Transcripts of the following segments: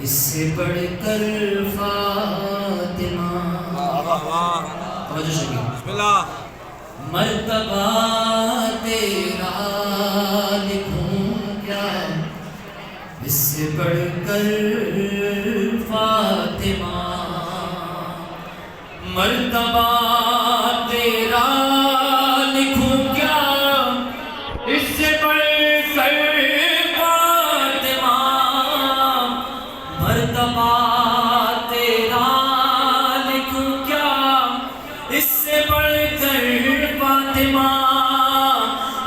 اس سے بڑھ کر فاطمہ توجہ سے بسم اللہ مرتبہ تیرا لکھوں کیا اس سے بڑھ کر فاطمہ مرتبہ تیرا لکھوں کیا اس سے بڑھ کر فاطمہ مرتبہ تیرا لکھوں کیا اس سے بڑھ کر فاطمہ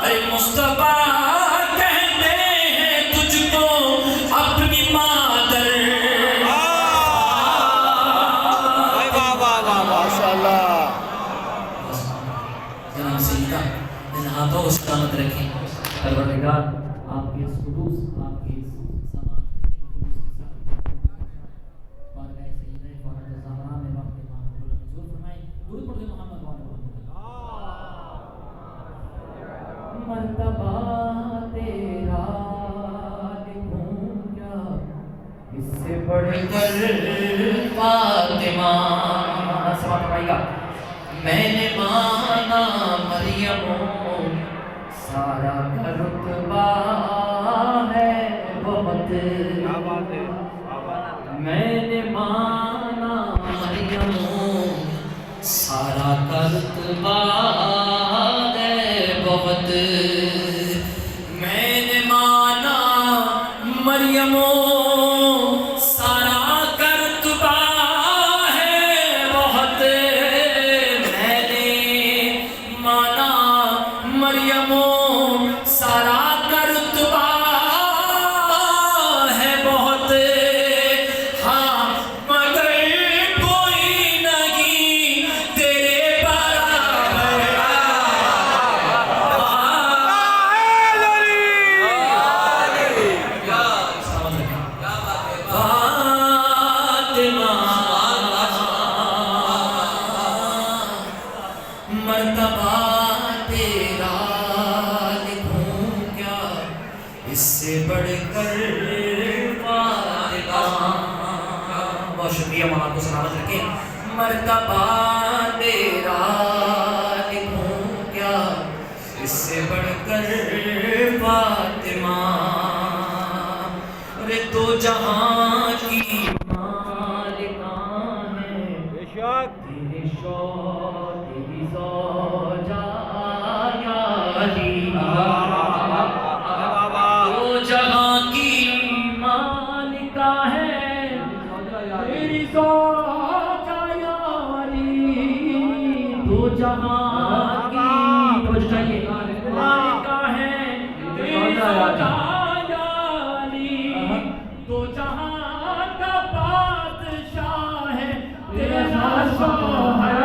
اے مصطفیٰ کہتے ہیں تجھ کو اپنی مادر جناب سیدہ ان ہاتھوں کو سلامت رکھیں پروردگار آپ کے اس خلوص آپ کے اس سماعت کے خلوص کے ساتھ بارگاہ سیدہ فاطمہ الزہرا میں وقت امام قبول منظور فرمائیں درود پڑھیں محمد وعلیہ مرتبہ تیرا لکھوں کیا اس سے بڑھ کر فاطمہ سماعت فرمائے گا میں نے مانا مریم سارا کا رتبہ ہے بہت میں نے مانا مریم سارا کا رتبہ ہے بہت میں نے مانا مریم سارا کا رتبہ ہے بہت میں نے مانا مریم سارا کا رتبہ ہے بہت ہاں مگر کوئی نہیں تیرے برابر مرتبہ تیرا لکھوں کیا اس سے بڑھ کر فاطمہ بہت شکریہ مولا کو سلامت رکھیں مرتبہ تیرا لکھوں کیا اس سے بڑھ کر فاطمہ ارے تو جہاں کی مالکان ہے تیرے شوق تیری زوجہ یا علی تو جہاں کی مالکہ ہے تیری زوجہ یا علی تو جہاں کی مالکہ ہے تیری زوجہ یا علی تو جہاں کا بادشاہ ہے تیرا شوہر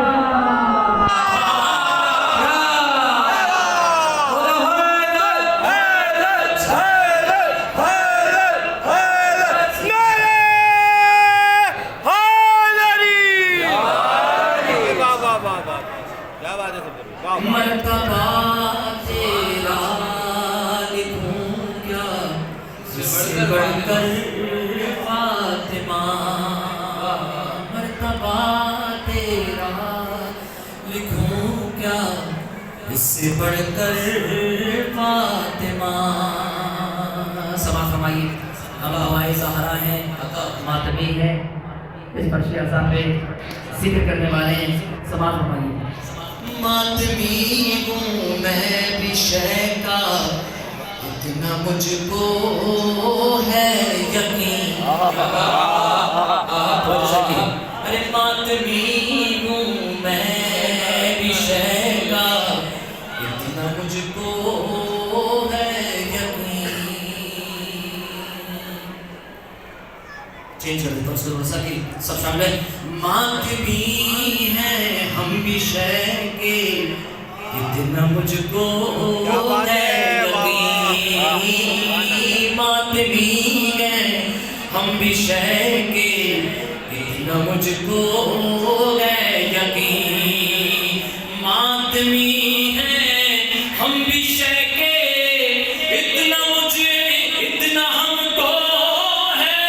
مرتبہ تیرا لکھوں کیا اس سے بڑھ کر فاطمہ مرتبہ تیرا لکھوں کیا اس سے بڑھ کر فاطمہ سماعت فرمائیے اب ہوائے زہرا ہے ماتمی ہے اس فرش اعظم پہ ذکر کرنے والے ہیں سماعت فرمائیے ماتمی ہوں میں بھی شے کا اتنا مجھ کو ہے یقین ارے ماتمی ہوں میں بھی شے کا اتنا مجھ کو ہے یقین چینج کر دیتا ہوں سب شامل ہے ماتمی ہیں ہم بھی شے کے اتنا مجھ کو ہے یقین ماتمی ہیں ہم بھی شے کے اتنا مجھ کو ہے یقین ماتمی ہیں ہم بھی شے کے اتنا ہم کو ہے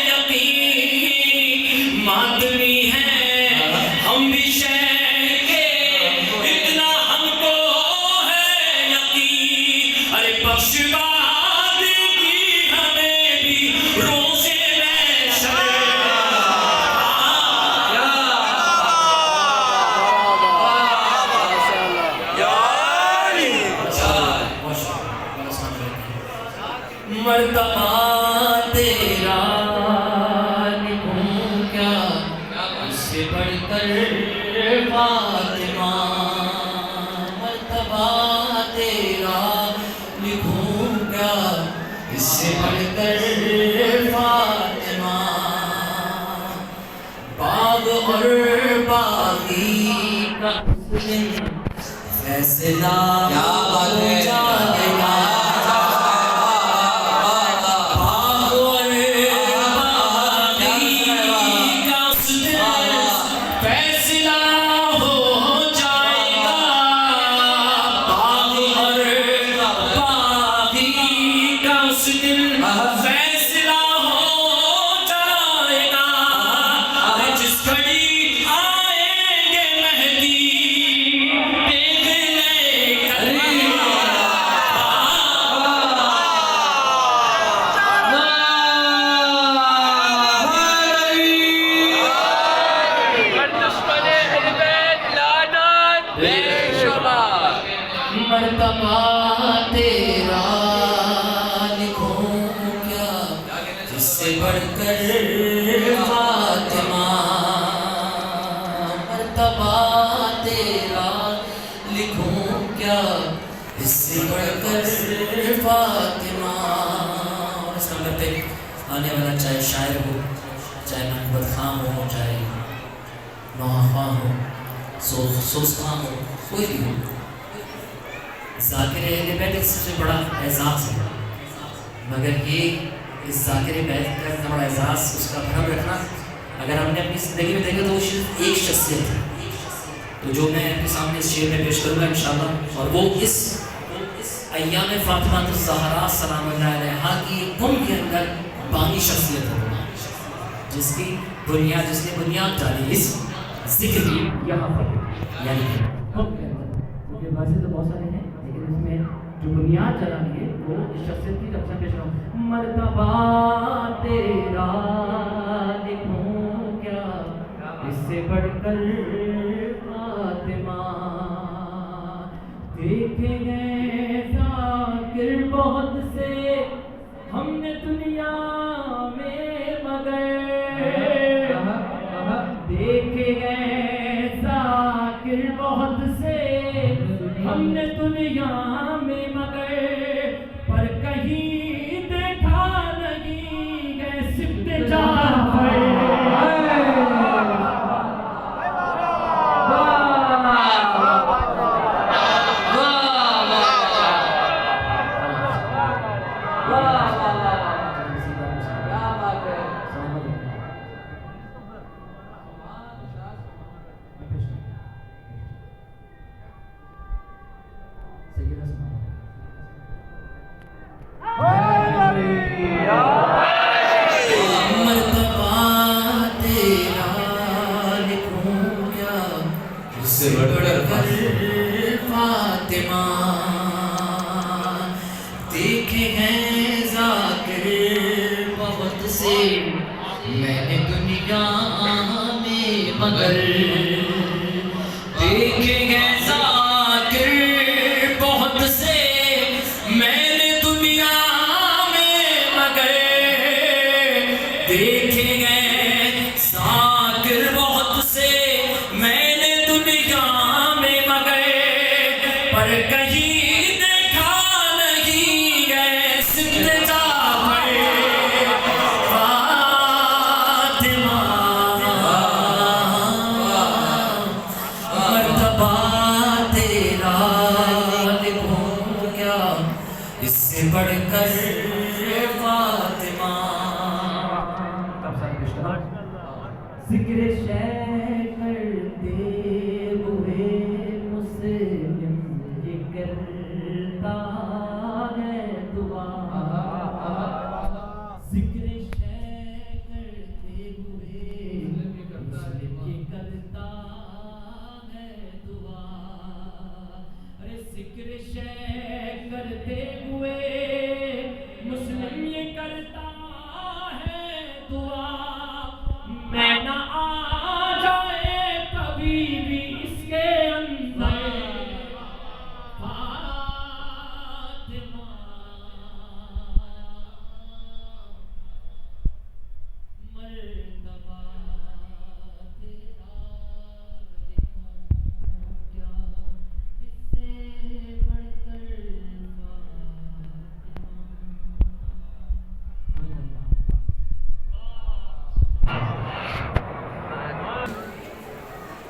یقین مرتبہ تیرا لکھوں کیا اس سے بڑھ کر فاطمہ، مرتبہ تیرا لکھوں کیا اس سے بڑھ کر فاطمہ، باغ اور باغی کا فیصلہ ہو جائے گا، مرتبہ تیرا لکھوں کیا جس سے بڑھ کر فاطمہ، مرتبہ تیرا لکھوں کیا اس سے بڑھ کر فاطمہ۔ اور اس نمبر پہ آنے والا چاہے شاعر ہو، چاہے محبت خاں ہو، چاہے نوحہ ہو، سوز خاں ہو، کوئی بھی ہو، ذاکر اہل بیت اس سے بڑا اعزاز ہے، مگر یہ اس ذاکر بیت کا اتنا بڑا اعزاز، اس کا بھرم رکھنا اگر ہم نے اپنی زندگی میں دیکھا تو وہ ایک شخصیت ہے، تو جو میں اپنے سامنے اس شعر میں پیش کروں گا انشاءاللہ، اور وہ اس ایام فاطمہ الزہرا سلام اللہ علیہا کی قوم کے اندر بانی شخصیت ہے، جس کی بنیاد، جس نے بنیاد ڈالی اس ذکر کی یہاں پر، یعنی کہ قوم کے اندر، کیونکہ ویسے تو بہت سارے ہیں لیکن اس میں جو بنیاد چلانی ہے وہ اس شخصیت کی طرف سے پیش کروں۔ مرتبہ تیرا لکھوں کیا اس سے بڑھ کر فاطمہ، دیکھے گئے ذاکر بہت سے ہم نے دنیا میں، مگر دیکھے گئے ذاکر بہت سے ہم نے دنیا میں، مگر پر کہیں دیکھا نہیں گئے صفت جعفر، فاطمہ، دیکھے ہیں ذاکر بہت سے میں نے دنیا میں، مگر دیکھے ہیں ذاکر بہت سے میں نے دنیا میں، مگر دیکھے گئے ذاکر بہت سے میں نے دنیا میں، مگر پر کہیں دیکھا نہیں گئے صفت جعفر، فاطمہ، مرتبہ تیرا لکھوں کیا اس سے بڑھ کر فاطمہ۔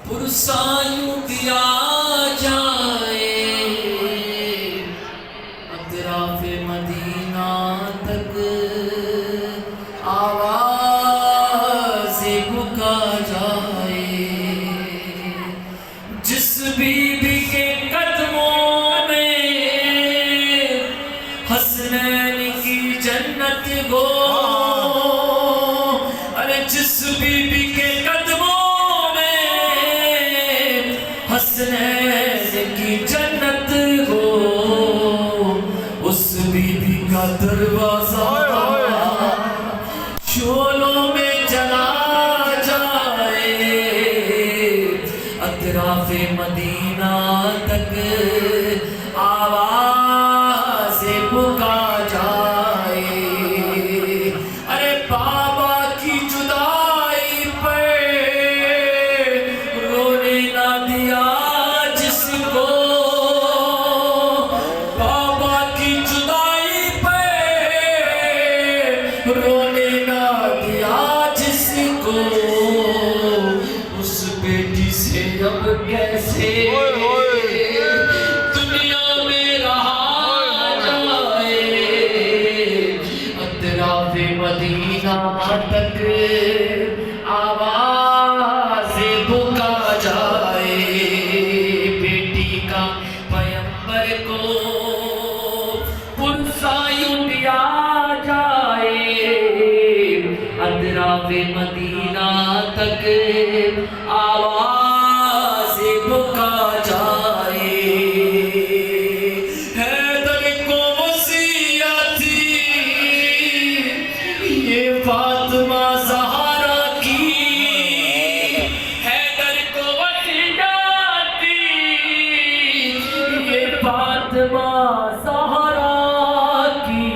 پرسایوں دیا جائے اطراف مدینہ تک آواز بکا جائے جس بی بی کے قدموں میں حسنین کی جنت گو ارے جس بی بی کے قدموں میں حسنین کی جنت ہو اس بی بی کا دروازہ شولوں میں جلا جائے اطراف مدینہ تک آواز بکا جائے ارے بابا کی جدائی پر رونے نہ دیا جس کو بابا کی جدائی پر رونے نہ دیا جس کو اس بیٹی سے اب کیسے دنیا میں رہا جائے اطراف مدینہ تک آواز بکا جائے بیٹی کا پیغمبر کو پرسایوں دیا جائے اطراف مدینہ تک آواز بکا جائے حیدر کو وصیت تھی یہ فاطمہ زہرا کی حیدر کو وصیت تھی یہ فاطمہ زہرا کی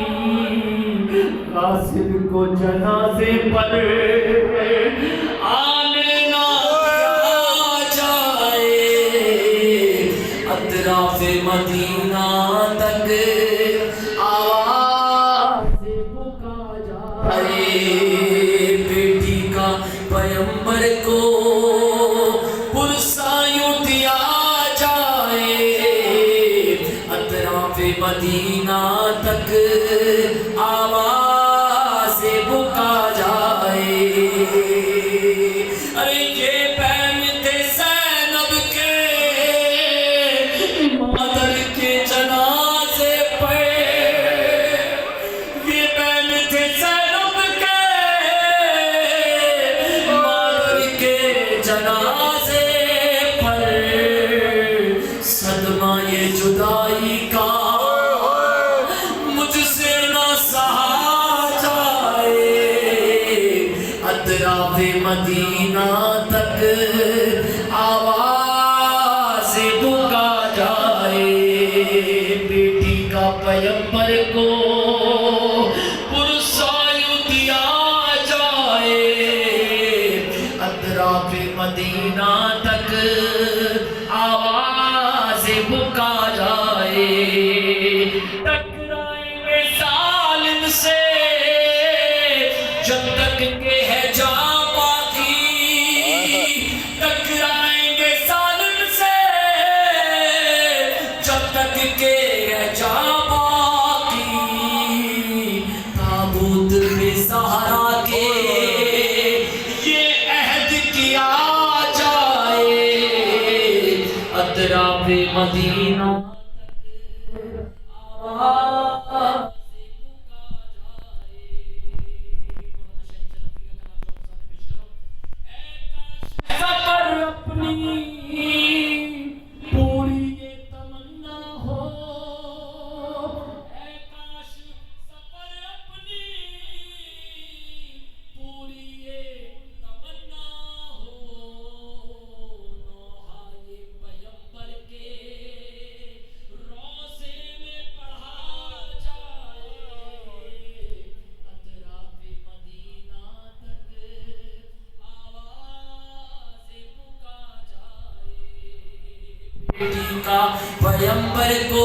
قاسم کو جنازے پر آنے نہ جائے اطراف مدینہ تک آواز بکا جائے بیٹی کا پیغمبر کو پرسایوں دیا جائے اطراف مدینہ تک آواز بکا جائے ارے یہ بہن تھے زینب کے مادر کے جنازے پر یہ بہن تھے زینب کے مادر کے جنازے پر صدمہ یہ جدائی کا مجھ سے نہ سہا جائے اطراف مدینہ تک آواز بکا جائے بیٹی کا پیغمبر کو پرسایوں دیا جائے اطراف مدینہ تک آواز بکا جائے ٹکرائیں گے ظالم سے جب تک کہ ہے جان باقی ٹکرائیں گے ظالم سے جب تک کہ ہے جان باقی تابوت میں زہرا کے یہ عہد کیا جائے اطراف مدینہ سفر اپنی پوری یہ تمنا ہو اے کاش سفر اپنی پوری یہ تمنا ہو نوحہ یہ پیغمبر کے روضے میں پڑھا جائے اطراف مدینہ تک آواز بکا جائے بیٹی کا پیغمبر کو